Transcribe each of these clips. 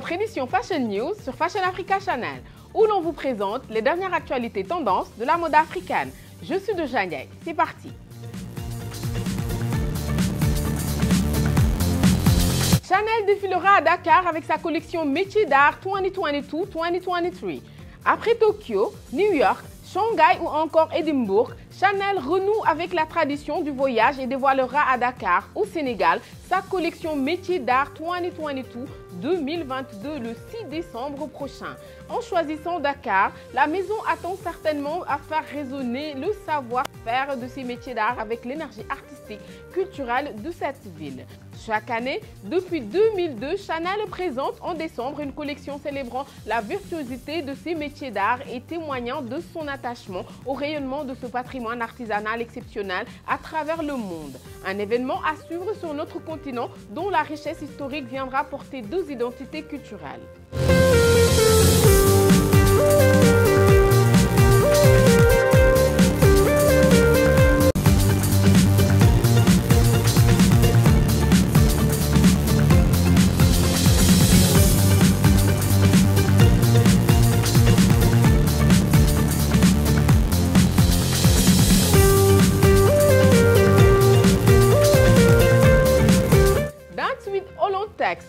votre édition Fashion News sur Fashion Africa Channel, où l'on vous présente les dernières actualités tendances de la mode africaine. Je suis de Jangaï, c'est parti. Chanel défilera à Dakar avec sa collection Métiers d'art 2022-2023. Après Tokyo, New York, Shanghai ou encore Édimbourg, Chanel renoue avec la tradition du voyage et dévoilera à Dakar, au Sénégal, sa collection Métiers d'art 2022-2022 le 6 décembre prochain. En choisissant Dakar, la maison attend certainement à faire résonner le savoir-faire de ses métiers d'art avec l'énergie artistique, culturelle de cette ville. Chaque année, depuis 2002, Chanel présente en décembre une collection célébrant la virtuosité de ses métiers d'art et témoignant de son attachement au rayonnement de ce patrimoine artisanal exceptionnel à travers le monde. Un événement à suivre sur notre continent dont la richesse historique viendra porter deux identités culturelles.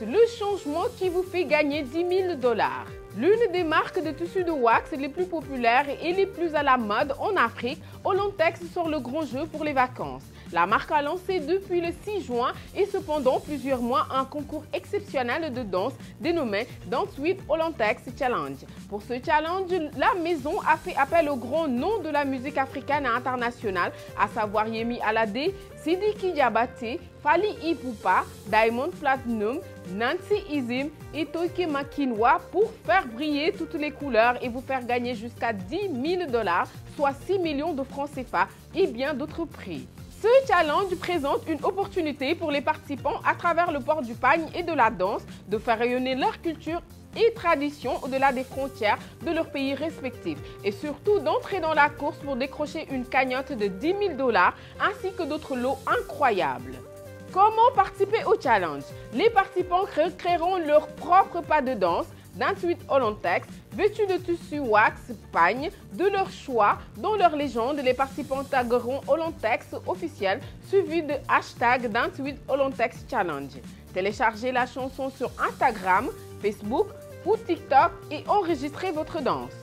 Le changement qui vous fait gagner 10 000 $. L'une des marques de tissus de wax les plus populaires et les plus à la mode en Afrique, Olontex sort le grand jeu pour les vacances. La marque a lancé depuis le 6 juin et cependant plusieurs mois un concours exceptionnel de danse dénommé Dance with Olontex Challenge. Pour ce challenge, la maison a fait appel aux grands noms de la musique africaine et internationale, à savoir Yemi Alade, Sidiki Diabaté, Fally Ipupa, Diamond Platnumz, Nancy Izim et Toke Makinwa pour faire briller toutes les couleurs et vous faire gagner jusqu'à 10 000 $, soit 6 millions de francs CFA et bien d'autres prix. Ce challenge présente une opportunité pour les participants à travers le port du pagne et de la danse de faire rayonner leur culture et tradition au-delà des frontières de leurs pays respectifs et surtout d'entrer dans la course pour décrocher une cagnotte de 10 000 $ ainsi que d'autres lots incroyables. Comment participer au challenge? Les participants créeront leur propre pas de danse Dance with Olontex, vêtus de tissu wax pagne de leur choix. Dans leur légende, les participants tagueront Olontex officiel suivi de hashtag Dance with Olontex Challenge. Téléchargez la chanson sur Instagram, Facebook ou TikTok et enregistrez votre danse.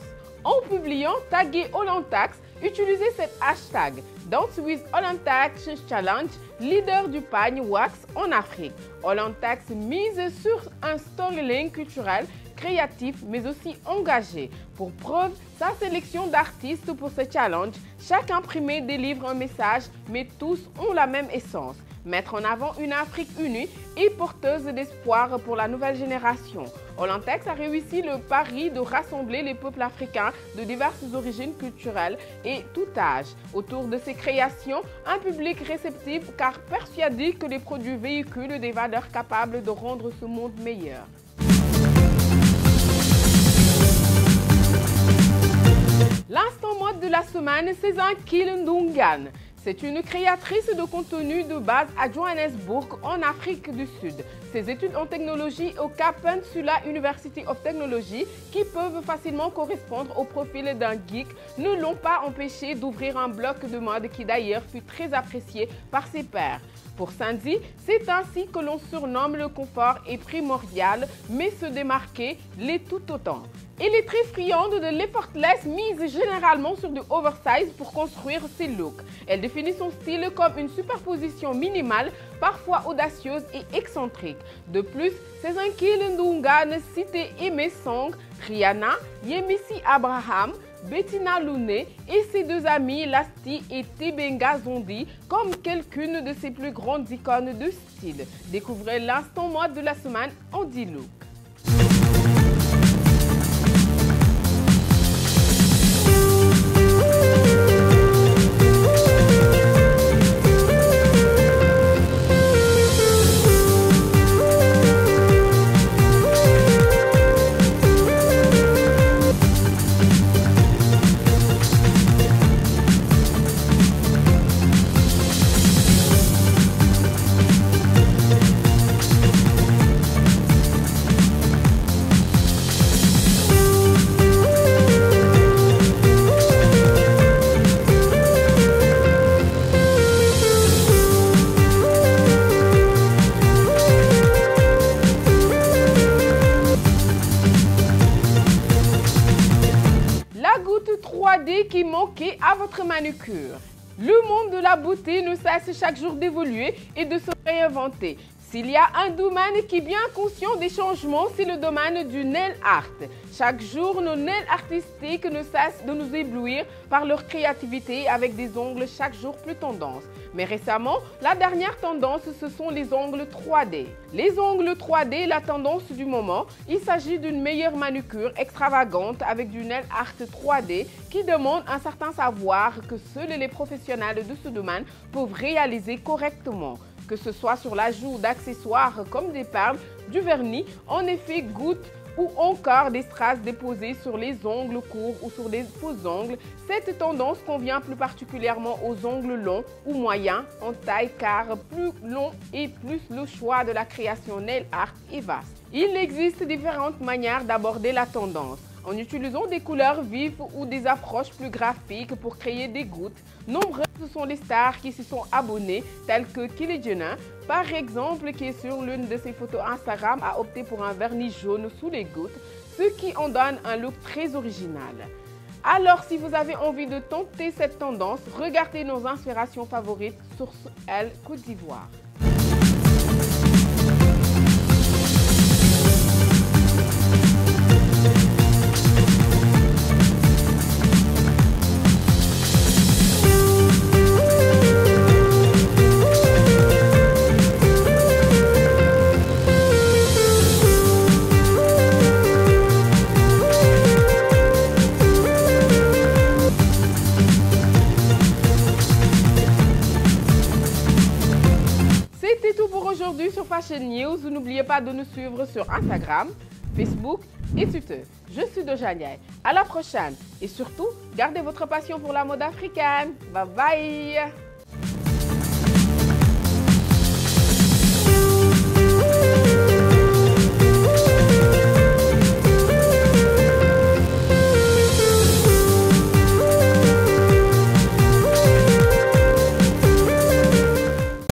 En publiant, taguez Olontex, utilisez cet hashtag Dance with Olontex Challenge, leader du pagne wax en Afrique. Olontex mise sur un storytelling culturel créatif mais aussi engagé. Pour preuve, sa sélection d'artistes pour ce challenge, chaque imprimé délivre un message mais tous ont la même essence. Mettre en avant une Afrique unie et porteuse d'espoir pour la nouvelle génération. Olontex a réussi le pari de rassembler les peuples africains de diverses origines culturelles et tout âge. Autour de ses créations, un public réceptif car persuadé que les produits véhiculent des valeurs capables de rendre ce monde meilleur. L'instant mode de la semaine, c'est Zankil Ndungan. C'est une créatrice de contenu de base à Johannesburg, en Afrique du Sud. Ses études en technologie au Cape Peninsula University of Technology, qui peuvent facilement correspondre au profil d'un geek, ne l'ont pas empêché d'ouvrir un bloc de mode qui d'ailleurs fut très apprécié par ses pairs. Pour Sandy, c'est ainsi que l'on surnomme le confort est primordial, mais se démarquer l'est tout autant. Elle est très friande de l'effortless, mise généralement sur du oversize pour construire ses looks. Elle définit son style comme une superposition minimale, parfois audacieuse et excentrique. De plus, ses Zankil Ndungan citent Aimé Song, Rihanna, Yemisi Abraham, Bettina Luné et ses deux amis Lasti et Tebenga Zondi comme quelqu'une de ses plus grandes icônes de style. Découvrez l'instant mode de la semaine en 10 looks. votre manucure. Le monde de la beauté ne cesse chaque jour d'évoluer et de se réinventer. S'il y a un domaine qui est bien conscient des changements, c'est le domaine du nail art. Chaque jour, nos nails artistiques ne cessent de nous éblouir par leur créativité avec des ongles chaque jour plus tendance. Mais récemment, la dernière tendance, ce sont les ongles 3D. Les ongles 3D, la tendance du moment, il s'agit d'une meilleure manucure extravagante avec du nail art 3D qui demande un certain savoir que seuls les professionnels de ce domaine peuvent réaliser correctement. Que ce soit sur l'ajout d'accessoires comme des perles, du vernis, en effet gouttes ou encore des strass déposées sur les ongles courts ou sur des faux ongles. Cette tendance convient plus particulièrement aux ongles longs ou moyens en taille car plus long et plus le choix de la création nail art est vaste. Il existe différentes manières d'aborder la tendance. En utilisant des couleurs vives ou des approches plus graphiques pour créer des gouttes. Nombreuses sont les stars qui s'y sont abonnées, telles que Kylie Jenner, par exemple, qui est sur l'une de ses photos Instagram, a opté pour un vernis jaune sous les gouttes, ce qui en donne un look très original. Alors, si vous avez envie de tenter cette tendance, regardez nos inspirations favorites sur Elle Côte d'Ivoire. C'était tout pour aujourd'hui sur Fashion News. N'oubliez pas de nous suivre sur Instagram, Facebook et Twitter. Je suis Dojaniel. À la prochaine. Et surtout, gardez votre passion pour la mode africaine. Bye bye.